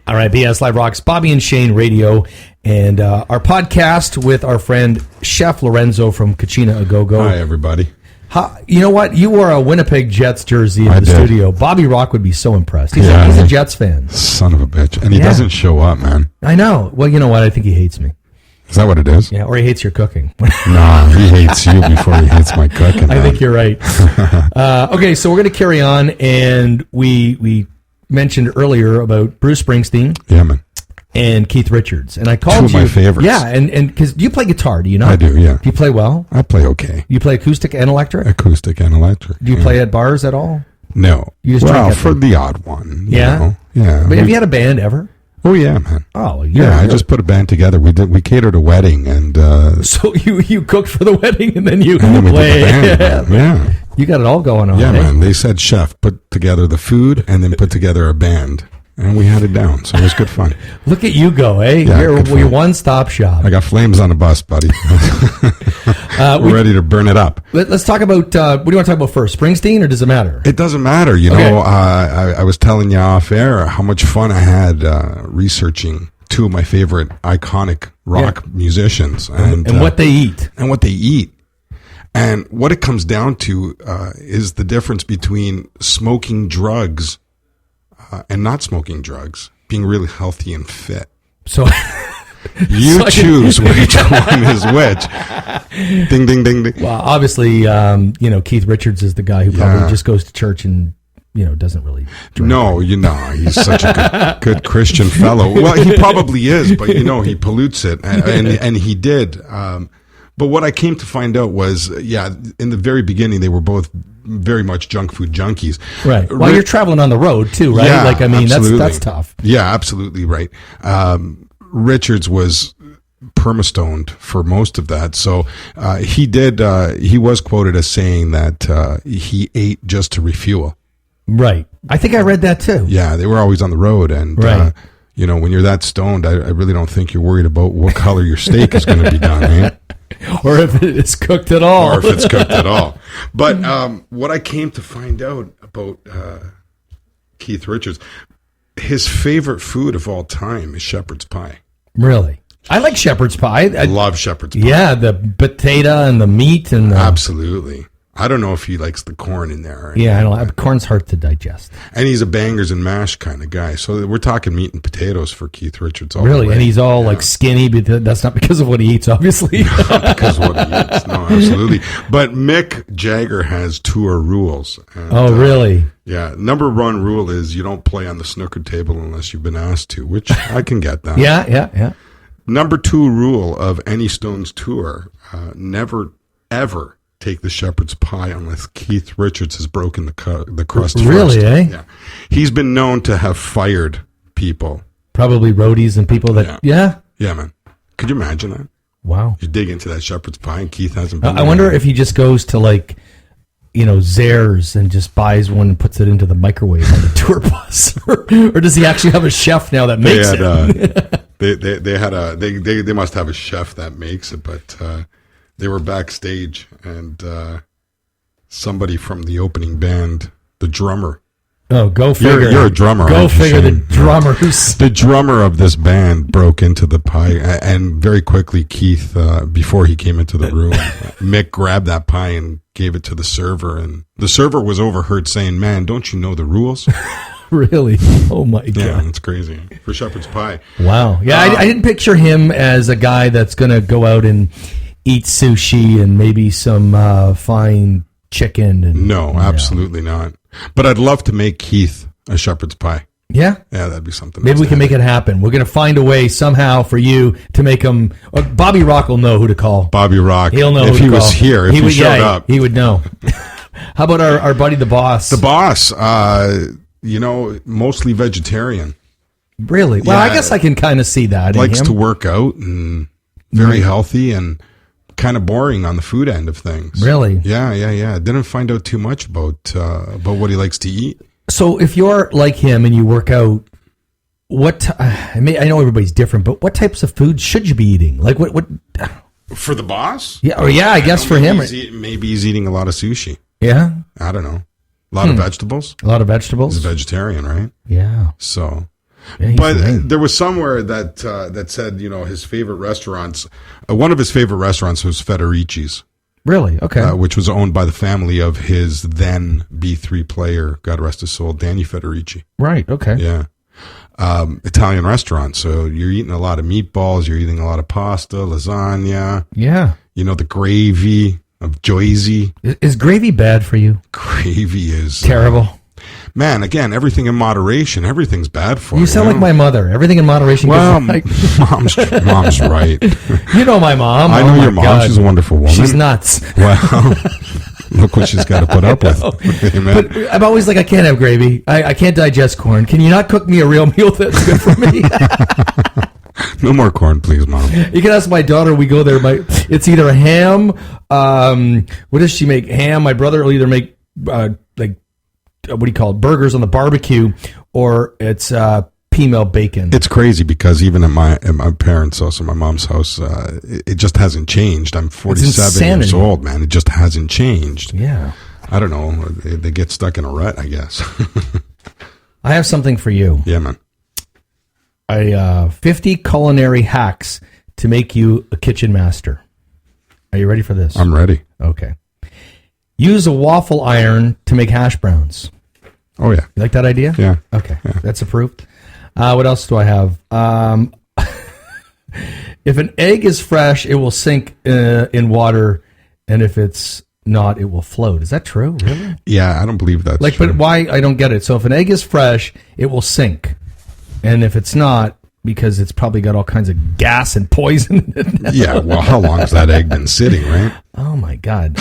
All right, BS Live Rocks, Bobby and Shane Radio, and our podcast with our friend Chef Lorenzo from Kachina Agogo. Hi, everybody. You know what? You wore a Winnipeg Jets jersey in the studio. Bobby Rock would be so impressed. He's a Jets fan. Son of a bitch. And he doesn't show up, man. I know. Well, you know what? I think he hates me. Is that what it is? Yeah, or he hates your cooking. No, he hates you before he hates my cooking. I think you're right. Okay, so we're going to carry on, and we mentioned earlier about Bruce Springsteen. Yeah, man. And Keith Richards. And I called you. Two of my favorites. Yeah, and because you play guitar, do you know? I do, yeah. Do you play well? I play okay. You play acoustic and electric? Acoustic and electric. Do you play at bars at all? No. You just for the odd one. Yeah? Know? Yeah. But have you had a band ever? Oh, yeah, man. Oh, yeah. I just put a band together. We catered a wedding, and so you cooked for the wedding, and then you play. The band, yeah. You got it all going on. Yeah, eh? man. They said chef, put together the food, and then put together a band. And we had it down, so it was good fun. You're one-stop shop. I got flames on the bus, buddy. We're ready to burn it up. Let's talk about, what do you want to talk about first, Springsteen, or does it matter? It doesn't matter. You know, I was telling you off air how much fun I had researching two of my favorite iconic rock musicians. And what they eat. And what they eat. And what it comes down to is the difference between smoking drugs and not smoking drugs, being really healthy and fit. So you choose which one is which. Ding, ding, ding, ding. Well, obviously, Keith Richards is the guy who probably just goes to church and, doesn't really drink. No, he's such a good Christian fellow. Well, he probably is, but, he pollutes it. And he did. But what I came to find out was, in the very beginning, they were both very much junk food junkies. Right. Well, you're traveling on the road too, right? Yeah, that's tough. Yeah, absolutely right. Richards was perma-stoned for most of that. So he was quoted as saying that he ate just to refuel. Right. I think I read that too. Yeah, they were always on the road. And, right. When you're that stoned, I really don't think you're worried about what color your steak is going to be done, right? Or if it's cooked at all. But what I came to find out about Keith Richards, his favorite food of all time is shepherd's pie. Really? I like shepherd's pie. I love shepherd's pie. Yeah, the potato and the meat. Absolutely. I don't know if he likes the corn in there. Yeah, I don't. Corn's hard to digest. And he's a bangers and mash kind of guy. So we're talking meat and potatoes for Keith Richards. Really? And he's all like skinny, but that's not because of what he eats, obviously. Not because of what he eats. No, absolutely. But Mick Jagger has tour rules. And, really? Yeah. Number one rule is you don't play on the snooker table unless you've been asked to, which I can get that. Yeah. Number two rule of any Stones tour, never, ever take the shepherd's pie unless Keith Richards has broken the crust first. Really, eh? Yeah. He's been known to have fired people. Probably roadies and people that, Yeah, man. Could you imagine that? Wow. You dig into that shepherd's pie and Keith hasn't been I wonder if he just goes to Zares and just buys one and puts it into the microwave on the tour bus. or does he actually have a chef now that makes it? They must have a chef that makes it, but... they were backstage, and somebody from the opening band, the drummer. Oh, go figure. You're a drummer. Go figure. The drummer. The drummer of this band broke into the pie, and very quickly, Keith, before he came into the room, Mick grabbed that pie and gave it to the server, and the server was overheard saying, "Man, don't you know the rules?" Really? Oh my God! Yeah, that's crazy for shepherd's pie. Wow. Yeah, I didn't picture him as a guy that's going to go out and eat sushi and maybe some fine chicken. No, absolutely not. But I'd love to make Keith a shepherd's pie. Yeah? Yeah, that'd be something. Maybe we can make it happen. We're going to find a way somehow for you to make him... Bobby Rock will know who to call. Bobby Rock. He'll know if he was here, if he showed up. He would know. How about our buddy, the boss? The boss, mostly vegetarian. Really? Well, I guess I can kind of see that. Likes to work out and very healthy and kind of boring on the food end of things. Really? Yeah. Didn't find out too much about what he likes to eat. So if you're like him and you work out, I know everybody's different, but what types of food should you be eating? Like what? For the boss? Yeah, I guess for him. Maybe he's eating a lot of sushi. Yeah? I don't know. A lot of vegetables? A lot of vegetables? He's a vegetarian, right? Yeah. So, Yeah, but there was somewhere that said, his favorite restaurants. One of his favorite restaurants was Federici's. Really? Okay. Which was owned by the family of his then B3 player, God rest his soul, Danny Federici. Right. Okay. Yeah. Italian restaurant. So you're eating a lot of meatballs. You're eating a lot of pasta, lasagna. Yeah. The gravy of Joyzy. Is gravy bad for you? Gravy is terrible. Man, again, everything in moderation. Everything's bad for you. You sound like my mother. Everything in moderation. Well, mom's right. You know my mom. I know your mom. God. She's a wonderful woman. She's nuts. Well, look what she's got to put up with. But I'm always like, I can't have gravy. I can't digest corn. Can you not cook me a real meal that's good for me? No more corn, please, Mom. You can ask my daughter. We go there. It's either a ham. What does she make? Ham. My brother will either make what do you call it? Burgers on the barbecue, or it's female bacon. It's crazy because even at my parents' house, my mom's house, it just hasn't changed. I'm 47 years old, man. It just hasn't changed. Yeah. I don't know. They get stuck in a rut, I guess. I have something for you. Yeah, man. 50 culinary hacks to make you a kitchen master. Are you ready for this? I'm ready. Okay. Use a waffle iron to make hash browns. Oh, yeah. You like that idea? Yeah. Okay. Yeah. That's approved. What else do I have? If an egg is fresh, it will sink in water, and if it's not, it will float. Is that true? Really? Yeah, I don't believe that's true. But why? I don't get it. So if an egg is fresh, it will sink, and if it's not, because it's probably got all kinds of gas and poison in it. Yeah, well, how long has that egg been sitting, right? Oh, my God.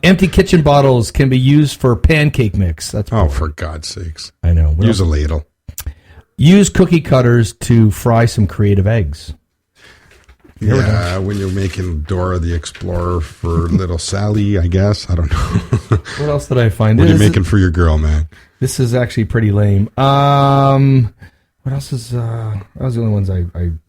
Empty kitchen bottles can be used for pancake mix. That's boring. For God's sakes. I know. Use a ladle. Use cookie cutters to fry some creative eggs. Yeah, when you're making Dora the Explorer for little Sally, I guess. I don't know. What else did I find? What are you making for your girl, man? This is actually pretty lame. What else is, that was the only ones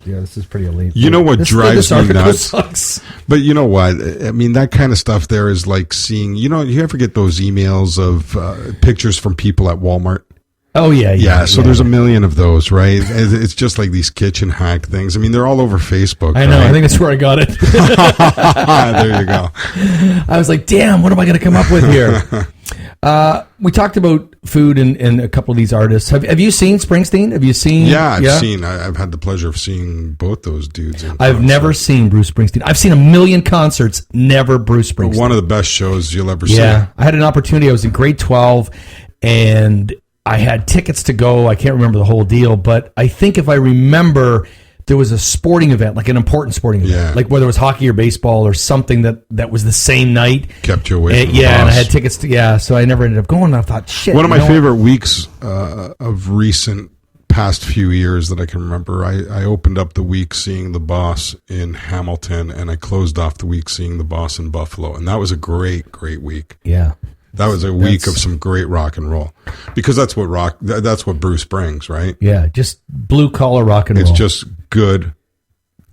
this is pretty lame. You know what drives me nuts? Sucks. But you know what? I mean, that kind of stuff there is like seeing, you ever get those emails of pictures from people at Walmart? Oh, yeah. So there's a million of those, right? It's just like these kitchen hack things. I mean, they're all over Facebook. I know. Right? I think that's where I got it. There you go. I was like, damn, what am I going to come up with here? We talked about food and a couple of these artists. Have you seen Springsteen? Have you seen? Yeah, I've seen. I've had the pleasure of seeing both those dudes. I've never seen Bruce Springsteen. I've seen a million concerts, never Bruce Springsteen. One of the best shows you'll ever see. Yeah, I had an opportunity. I was in grade 12, and I had tickets to go. I can't remember the whole deal, but I think if I remember, there was a sporting event, like an important sporting event, like whether it was hockey or baseball or something that was the same night. Kept you away from the and I boss. had tickets to, so I never ended up going. And I thought, shit. One of my favorite weeks of recent past few years that I can remember, I opened up the week seeing The Boss in Hamilton, and I closed off the week seeing The Boss in Buffalo. And that was a great, great week. Yeah. That was a week of some great rock and roll, because that's what Bruce brings, right? Yeah, just blue collar rock and roll. It's just good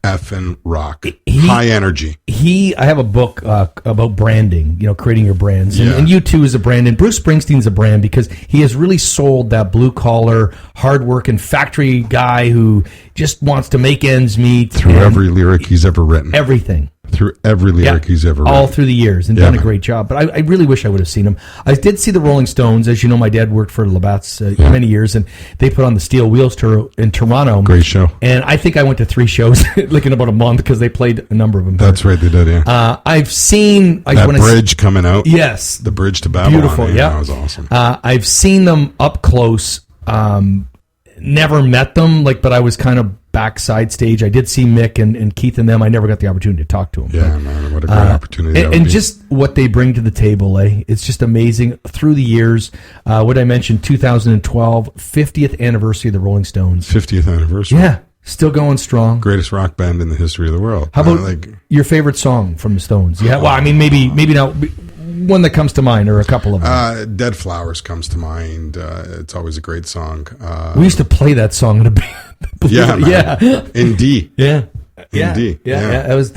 effing rock, high energy. I have a book about branding, creating your brands, and U2 is a brand, and Bruce Springsteen's a brand because he has really sold that blue collar, hard working factory guy who just wants to make ends meet through every lyric he's ever written. Everything. Through every lyric he's ever written. All through the years, and done a great job. But I really wish I would have seen him. I did see the Rolling Stones. As you know, my dad worked for Labatt's many years, and they put on the Steel Wheels tour in Toronto. Great show. And I think I went to 3 shows like in about a month because they played a number of them. That's right, they did, yeah. I've seen... that bridge coming out. Yes. The bridge to Babylon. Beautiful, yeah. That was awesome. I've seen them up close. Never met them, but I was kind of backside stage. I did see Mick and Keith and them. I never got the opportunity to talk to them. Yeah, man, what a great opportunity. And just what they bring to the table, it's just amazing through the years. What I mentioned, 2012, 50th anniversary of the Rolling Stones. 50th anniversary. Yeah, still going strong. Greatest rock band in the history of the world. How about your favorite song from the Stones? Yeah, well, I mean, maybe not one that comes to mind, or a couple of them. Dead Flowers comes to mind. It's always a great song. We used to play that song in a band. Yeah, man. Yeah. In D. Yeah. In D. Yeah. That was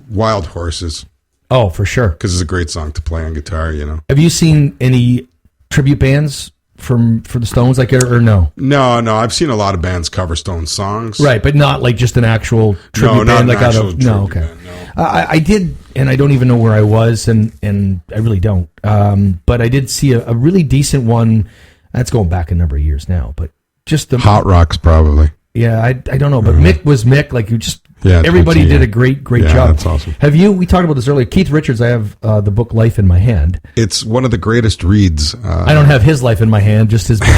Wild Horses. Oh, for sure. Because it's a great song to play on guitar, Have you seen any tribute bands for the Stones, like, or no? No. I've seen a lot of bands cover Stones songs. Right, but not like just an actual tribute band. Not an actual tribute okay. band, no. I did, and I don't even know where I was, and I really don't. But I did see a really decent one. That's going back a number of years now, but just the Hot Rocks probably. Yeah, I don't know, but Mick was Mick. Like, you just everybody did a great job. That's awesome. We talked about this earlier. Keith Richards, I have the book Life in my hand. It's one of the greatest reads. I don't have his life in my hand, just his book.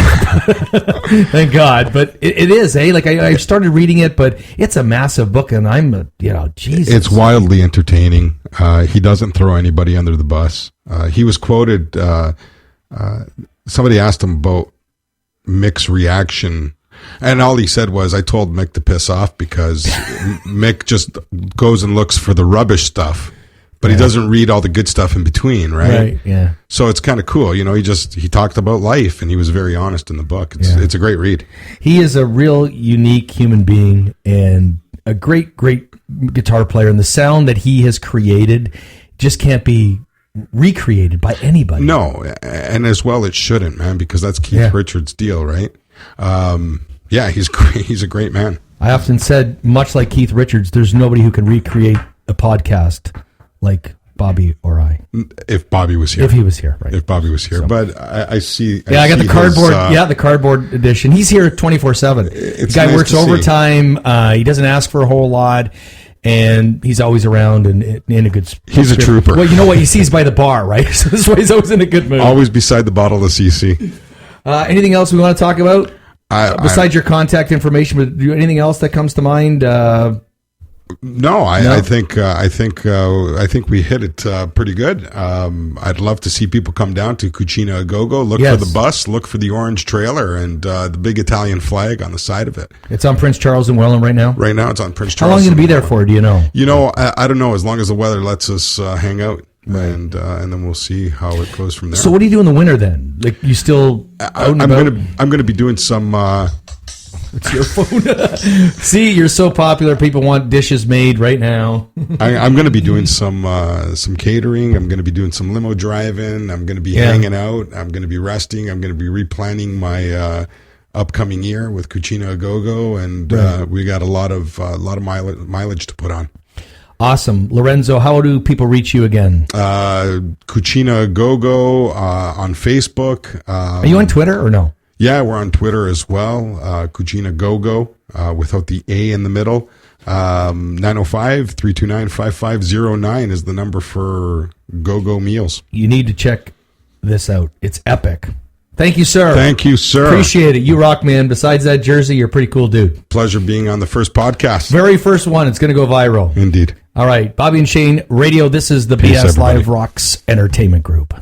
Thank God. But it is, like I started reading it, but it's a massive book, and I'm, Jesus. It's wildly entertaining. He doesn't throw anybody under the bus. He was quoted, somebody asked him about Mick's reaction, and all he said was, I told Mick to piss off because Mick just goes and looks for the rubbish stuff, but he doesn't read all the good stuff in between, right? Yeah. So it's kind of cool. He talked about life, and he was very honest in the book. It's a great read. He is a real unique human being and a great guitar player, and the sound that he has created just can't be recreated by anybody. No, and as well it shouldn't, man, because that's Keith Richards' deal, right? He's great. He's a great man. I often said, much like Keith Richards, there's nobody who can recreate a podcast like Bobby or I. If Bobby was here. If he was here, right. If Bobby was here. So, but I see. I got the cardboard. The cardboard edition. He's here 24/7. The guy works overtime. He doesn't ask for a whole lot. And he's always around and in a good spirit. He's a trooper. Well, you know what? He sees by the bar, right? So this way he's always in a good mood. Always beside the bottle of CC. Anything else we want to talk about? Besides your contact information, but anything else that comes to mind? No, I think we hit it pretty good. I'd love to see people come down to Cucina a Go-Go, look for the bus, look for the orange trailer, and the big Italian flag on the side of it. It's on Prince Charles and Welland right now? Right now it's on Prince Charles. How long are you going to be there for, do you know? I don't know, as long as the weather lets us hang out. Right. And then we'll see how it goes from there. So what do you do in the winter then? Like, you still out and about? I'm going to be doing some... It's your phone. See, you're so popular. People want dishes made right now. I'm going to be doing some catering. I'm going to be doing some limo driving. I'm going to be hanging out. I'm going to be resting. I'm going to be replanning my upcoming year with Cucina a Go-Go, and we got a lot of mileage to put on. Awesome. Lorenzo, how do people reach you again? Cucina a Go-Go on Facebook. Are you on Twitter or no? Yeah, we're on Twitter as well. Cucina Go-Go, without the A in the middle. 905-329-5509 is the number for Go-Go meals. You need to check this out. It's epic. Thank you, sir. Thank you, sir. Appreciate it. You rock, man. Besides that jersey, you're a pretty cool dude. Pleasure being on the first podcast. Very first one. It's going to go viral. Indeed. All right. Bobby and Shane Radio. This is the BS Live Rocks Entertainment Group.